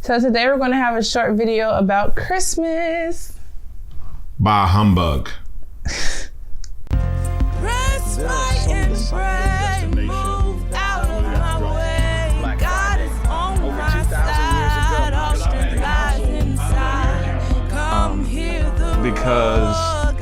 So today we're going to have a short video about Christmas. By humbug. Press right and pray, move out of my way. God is on my side, all strength lies inside. Come hear the because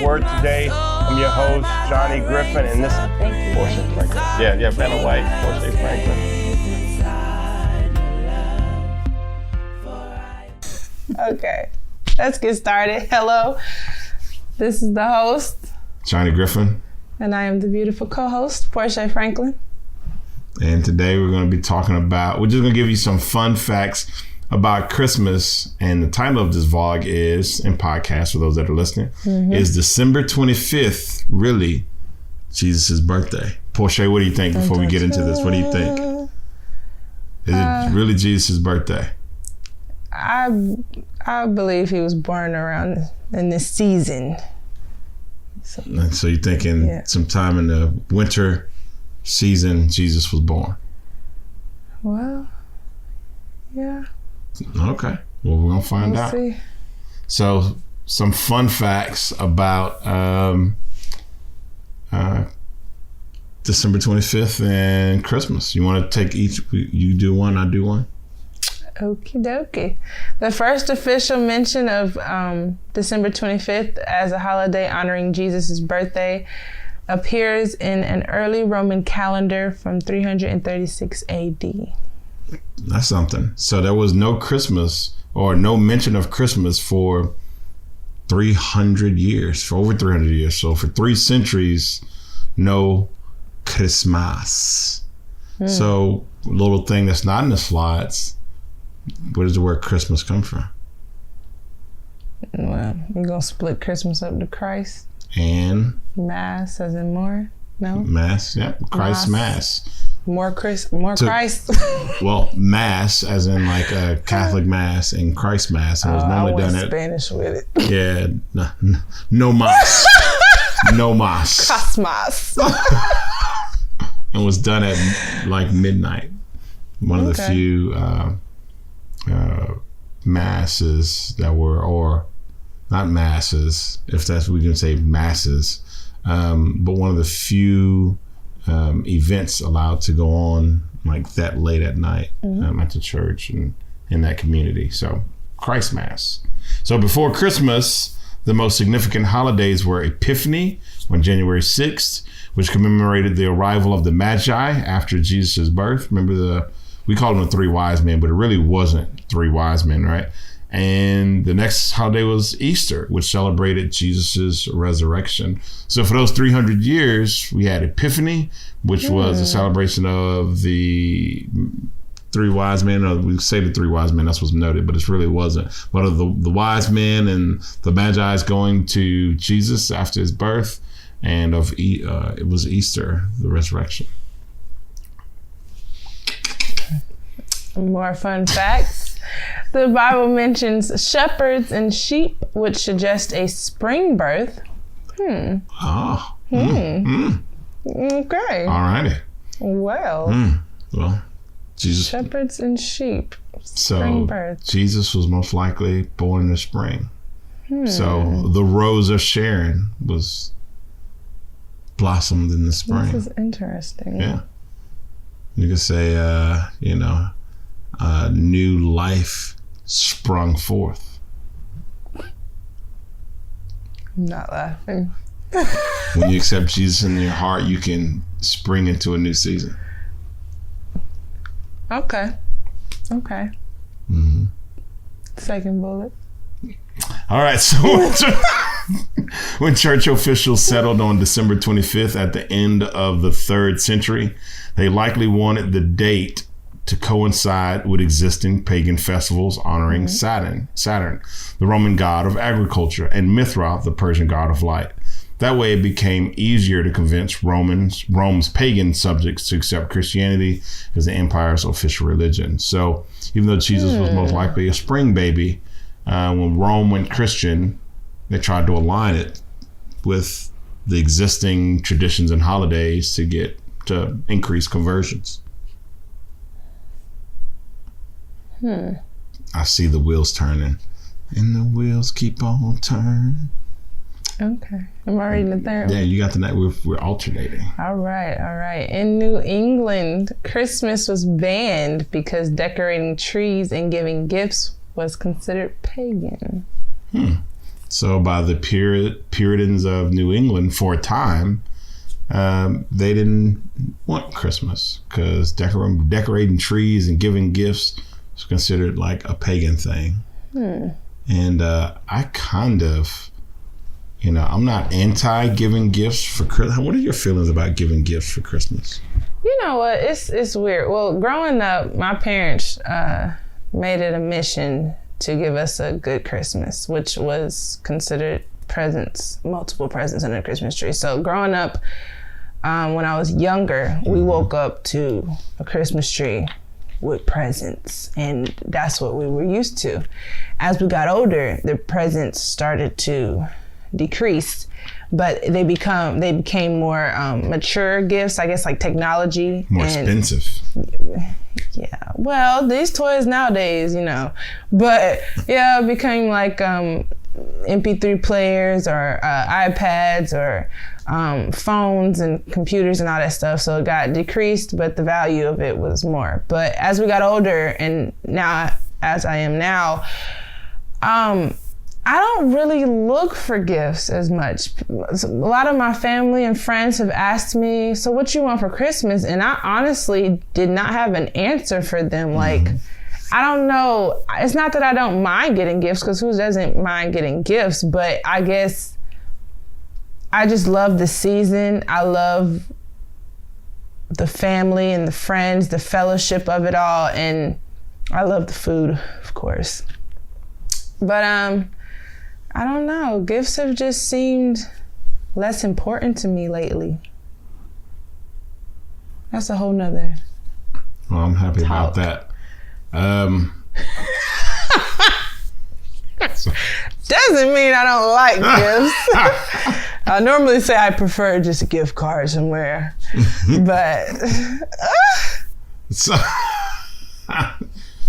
word today, I'm your host, Johnny Griffin, and this is Porshae Franklin. Yeah, Vanna White, Porshae Franklin. Okay, let's get started. Hello, this is the host, Johnny Griffin. And I am the beautiful co-host, Porshae Franklin. And today we're going to be talking about, we're just going to give you some fun facts about Christmas. And the title of this vlog is, and podcast for those that are listening, is December 25th, really Jesus' birthday. Porshae, what do you think before we get into this? What do you think? Is it really Jesus' birthday? I believe he was born around in this season. So you're thinking sometime in the winter season, Jesus was born? Well, yeah. Okay. Well, we're going to find out. See. So some fun facts about December 25th and Christmas. You want to take each, you do one, I do one? Okie dokie. The first official mention of December 25th as a holiday honoring Jesus' birthday appears in an early Roman calendar from 336 AD. That's something. So there was no Christmas or no mention of Christmas for 300 years, for over 300 years. So for 3 centuries, no Christmas. So a little thing that's not in the slides. Where does the word Christmas come from? Well, you're going to split Christmas up to Christ. And? Mass, as in more? No? Mass, yeah. Christ Mass. More Christ. Well, Mass, as in like a Catholic Mass and Christ Mass. And it was normally done at Spanish with it. Yeah, no Mas. No Mas. Cosmos. And was done at like midnight. One of the few masses that were, or not masses, if that's we can say masses, but one of the few events allowed to go on like that late at night at the church and in that community. So Christ Mass. So before Christmas, the most significant holidays were Epiphany on January 6th, which commemorated the arrival of the Magi after Jesus' birth. Remember we call them the 3 wise men, but it really wasn't 3 wise men, right? And the next holiday was Easter, which celebrated Jesus' resurrection. So for those 300 years, we had Epiphany, which was a celebration of the 3 wise men, or we say the 3 wise men, that's what's noted, but it really wasn't. But of the wise men and the Magi going to Jesus after his birth, and it was Easter, the resurrection. More fun facts. The Bible mentions shepherds and sheep, which suggest a spring birth. Okay. All righty. Well, Jesus. Shepherds and sheep. Spring birth. Jesus was most likely born in the spring. So the rose of Sharon was blossomed in the spring. This is interesting. Yeah. You could say, new life sprung forth. I'm not laughing. When you accept Jesus in your heart, you can spring into a new season. Okay. Second bullet. All right. So when church officials settled on December 25th at the end of the 3rd century, they likely wanted the date to coincide with existing pagan festivals honoring Saturn, the Roman god of agriculture, and Mithra, the Persian god of light. That way it became easier to convince Rome's pagan subjects to accept Christianity as the empire's official religion. So even though Jesus was most likely a spring baby, when Rome went Christian, they tried to align it with the existing traditions and holidays to increase conversions. I see the wheels turning, and the wheels keep on turning. Okay. Am I reading the third one? Yeah, you got the night. We're alternating. All right. In New England, Christmas was banned because decorating trees and giving gifts was considered pagan. So by the Puritans of New England, for a time, they didn't want Christmas because decorating trees and giving gifts was considered like a pagan thing. And I kind of, I'm not anti giving gifts for Christmas. What are your feelings about giving gifts for Christmas? You know what? It's weird. Well, growing up, my parents made it a mission to give us a good Christmas, which was considered multiple presents under the Christmas tree. So growing up, when I was younger, we woke up to a Christmas tree with presents, and that's what we were used to. As we got older, the presents started to decrease, but they became more mature gifts, I guess, like technology. More expensive. Yeah, well, these toys nowadays, but yeah, it became like MP3 players or iPads or phones and computers and all that stuff. So it got decreased, but the value of it was more. But as we got older, and now as I am now, I don't really look for gifts as much. A lot of my family and friends have asked me, so what you want for Christmas? And I honestly did not have an answer for them. Like, I don't know. It's not that I don't mind getting gifts, because who doesn't mind getting gifts? But I guess I just love the season. I love the family and the friends, the fellowship of it all. And I love the food, of course. But I don't know. Gifts have just seemed less important to me lately. That's a whole nother. Well, I'm happy about that. Doesn't mean I don't like gifts. I normally say I prefer just a gift card somewhere, but so,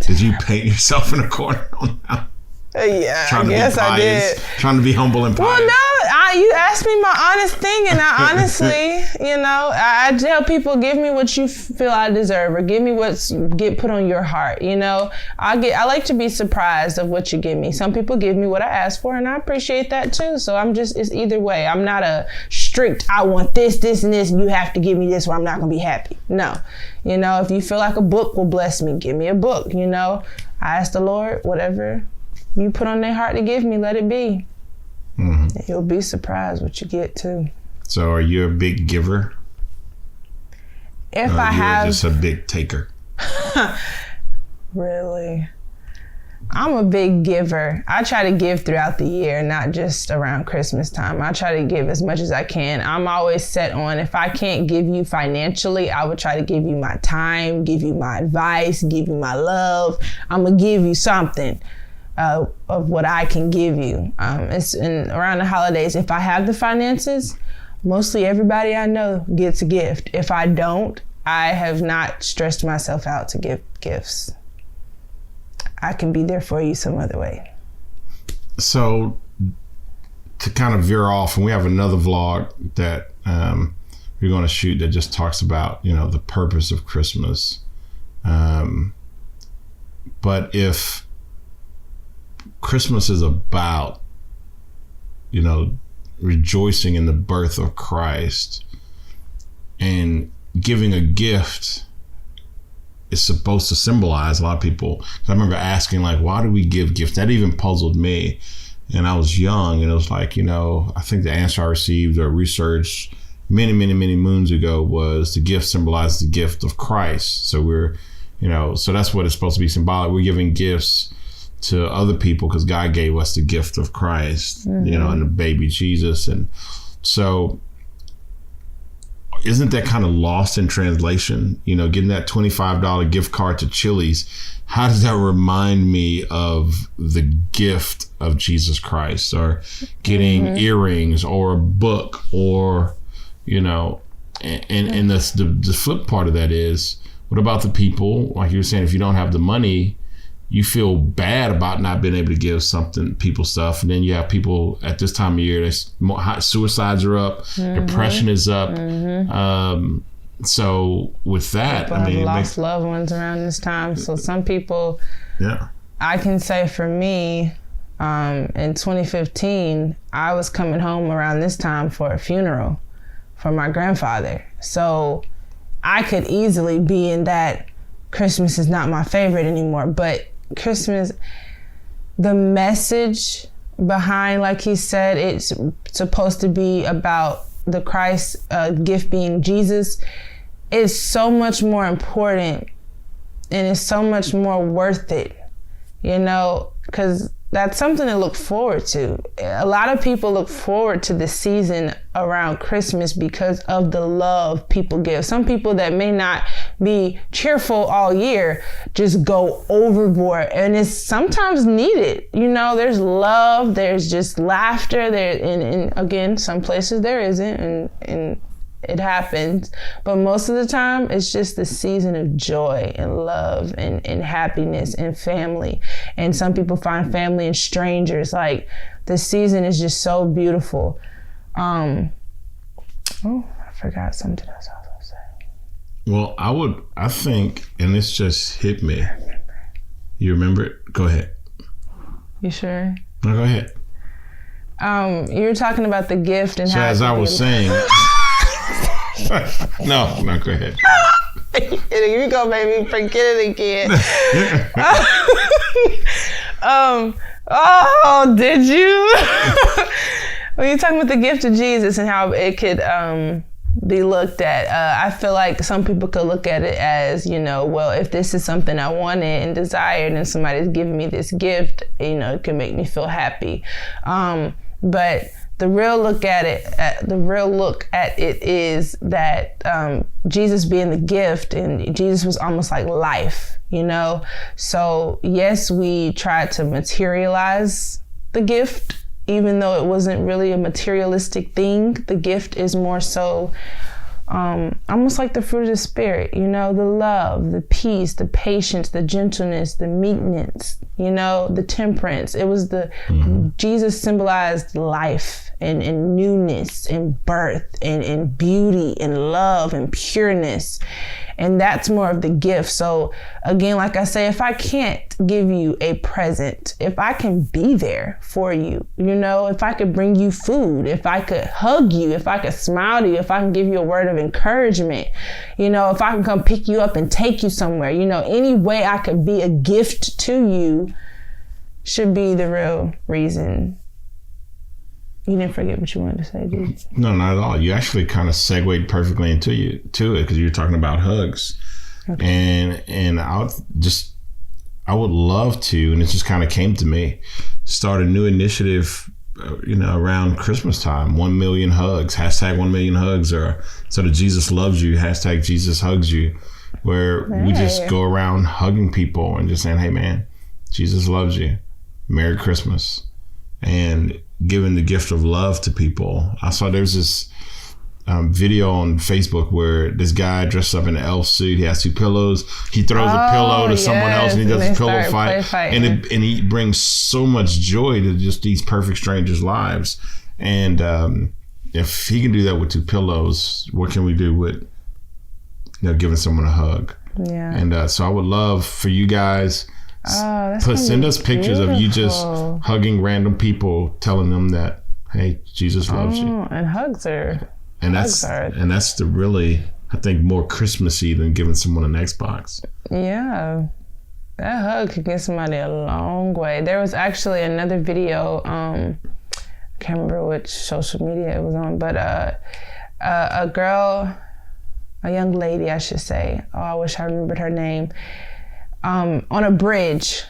did you paint yourself in a corner on that? Yeah, I guess I did. Trying to be humble and pious. Well, no, you asked me my honest thing, and I honestly, I tell people, give me what you feel I deserve, or give me what's get put on your heart. I like to be surprised of what you give me. Some people give me what I ask for, and I appreciate that too. So it's either way. I'm not a strict, I want this, and this, and you have to give me this, or I'm not gonna be happy. No, if you feel like a book will bless me, give me a book. I ask the Lord, whatever you put on their heart to give me, let it be. You'll be surprised what you get too. So are you a big giver? If I have, just a big taker. Really? I'm a big giver. I try to give throughout the year, not just around Christmas time. I try to give as much as I can. I'm always set on, if I can't give you financially, I would try to give you my time, give you my advice, give you my love. I'm going to give you something of what I can give you. Around the holidays, if I have the finances, mostly everybody I know gets a gift. If I don't, I have not stressed myself out to give gifts. I can be there for you some other way. So to kind of veer off, and we have another vlog that we're going to shoot that just talks about, the purpose of Christmas. But if Christmas is about, rejoicing in the birth of Christ, and giving a gift is supposed to symbolize, a lot of people, I remember asking, like, why do we give gifts? That even puzzled me. And I was young, and it was like, I think the answer I received or research many, many, many moons ago was the gift symbolizes the gift of Christ. So we're, so that's what it's supposed to be symbolic. We're giving gifts to other people because God gave us the gift of Christ, and the baby Jesus. And so isn't that kind of lost in translation? Getting that $25 gift card to Chili's, how does that remind me of the gift of Jesus Christ? Or getting earrings or a book, or, and the flip part of that is, what about the people, like you were saying, if you don't have the money, you feel bad about not being able to give people stuff. And then you have people at this time of year, suicides are up, depression is up. So with that, people have lost loved ones around this time. So some people, I can say for me, in 2015, I was coming home around this time for a funeral for my grandfather. So I could easily be in that Christmas is not my favorite anymore. But Christmas, the message behind, like he said, it's supposed to be about the Christ gift being Jesus, is so much more important and it's so much more worth it, because that's something to look forward to. A lot of people look forward to the season around Christmas because of the love people give. Some people that may not be cheerful all year just go overboard, and it's sometimes needed. There's love, there's just laughter there, and again, some places there isn't, and it happens, but most of the time it's just the season of joy and love and happiness and family. And some people find family in strangers. Like, the season is just so beautiful. I forgot something else I was gonna say. Well, I think, and this just hit me. I remember. You remember it? Go ahead. You sure? No, go ahead. You were talking about the gift and so how, as I was saying, no, go ahead. Here you go, baby. Forget it again. Did you? When you're talking about the gift of Jesus and how it could be looked at, I feel like some people could look at it as, well, if this is something I wanted and desired and somebody's giving me this gift, it can make me feel happy. But the real look at it is that Jesus being the gift, and Jesus was almost like life, So yes, we tried to materialize the gift, even though it wasn't really a materialistic thing. The gift is more so almost like the fruit of the Spirit, the love, the peace, the patience, the gentleness, the meekness, the temperance. It was Jesus symbolized life and newness and birth and beauty and love and pureness. And that's more of the gift. So again, like I say, if I can't give you a present, if I can be there for you, if I could bring you food, if I could hug you, if I could smile to you, if I can give you a word of encouragement, if I can come pick you up and take you somewhere, any way I could be a gift to you should be the real reason. You didn't forget what you wanted to say, did you? No, not at all. You actually kind of segued perfectly into it because you're talking about hugs. Okay. And I would love to, and it just kind of came to me, start a new initiative, around Christmas time. 1 million hugs, hashtag 1 million hugs, or sort of Jesus loves you, hashtag Jesus hugs you, where we just go around hugging people and just saying, hey man, Jesus loves you. Merry Christmas. And giving the gift of love to people. I saw there's this video on Facebook where this guy dressed up in an elf suit. He has 2 pillows. He throws a pillow to someone else, and he does a pillow fight. And he brings so much joy to just these perfect strangers' lives. And if he can do that with 2 pillows, what can we do with giving someone a hug? Yeah. And so I would love for you guys. Send us pictures of you just hugging random people, telling them that, hey, Jesus loves you. And hugs are. And that's the really, I think, more Christmassy than giving someone an Xbox. Yeah, that hug could get somebody a long way. There was actually another video. I can't remember which social media it was on, but a girl, a young lady, I should say. Oh, I wish I remembered her name. On a bridge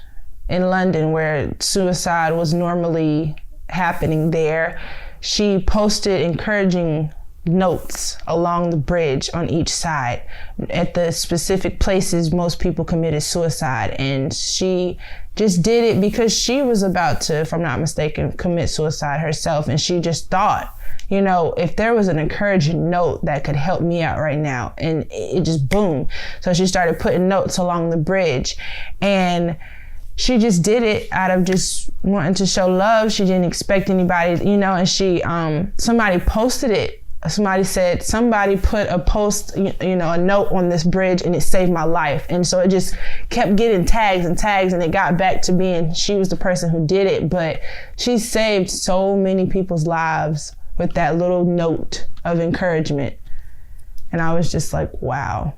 in London where suicide was normally happening there, she posted encouraging notes along the bridge on each side at the specific places most people committed suicide. And she just did it because she was about to, if I'm not mistaken, commit suicide herself. And she just thought, if there was an encouraging note that could help me out right now, and it just boom. So she started putting notes along the bridge, and she just did it out of just wanting to show love. She didn't expect anybody, you know, and she, somebody posted it. Somebody said, somebody put a post, you know, a note on this bridge and it saved my life. And so it just kept getting tags and tags, and it got back to being she was the person who did it. But she saved so many people's lives with that little note of encouragement. And I was just like, wow.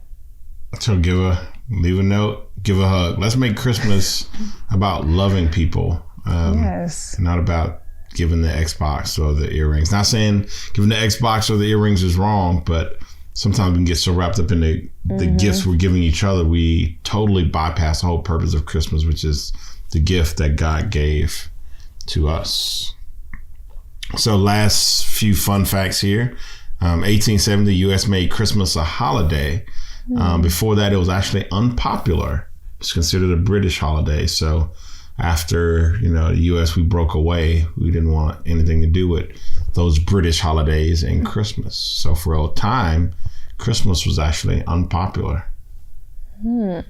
So leave a note, give a hug. Let's make Christmas about loving people. Yes. Not about giving the Xbox or the earrings. Not saying giving the Xbox or the earrings is wrong, but sometimes we can get so wrapped up in the gifts we're giving each other, we totally bypass the whole purpose of Christmas, which is the gift that God gave to us. So last few fun facts here. 1870, the U.S. made Christmas a holiday. Before that, it was actually unpopular. It's considered a British holiday. So after, you know, the U.S., we broke away. We didn't want anything to do with those British holidays and Christmas. So for a time, Christmas was actually unpopular. All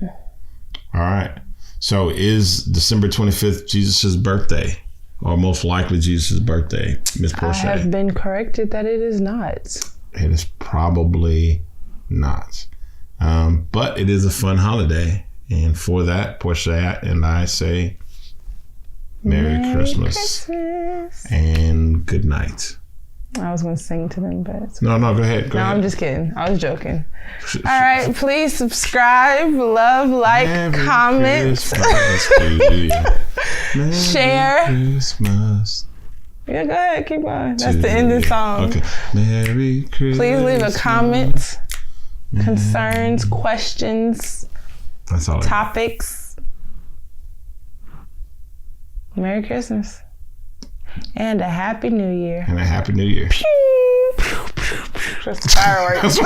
right. So is December 25th Jesus' birthday, or most likely Jesus' birthday, Miss Porshae? I have been corrected that it is not. It is probably not. But it is a fun holiday. And for that, Porshae and I say Merry Christmas and good night. I was going to sing to them, but... No, go ahead. I'm just kidding. I was joking. All right, please subscribe, love, like, Merry comment, share. Christmas. Yeah, go ahead, keep going. That's the end of the song. Okay. Merry Christmas. Please leave a comment, concerns, questions, that's all. topics. Merry Christmas. And a Happy New Year. And a Happy New Year. Pew, pew, pew, pew. That's the fireworks.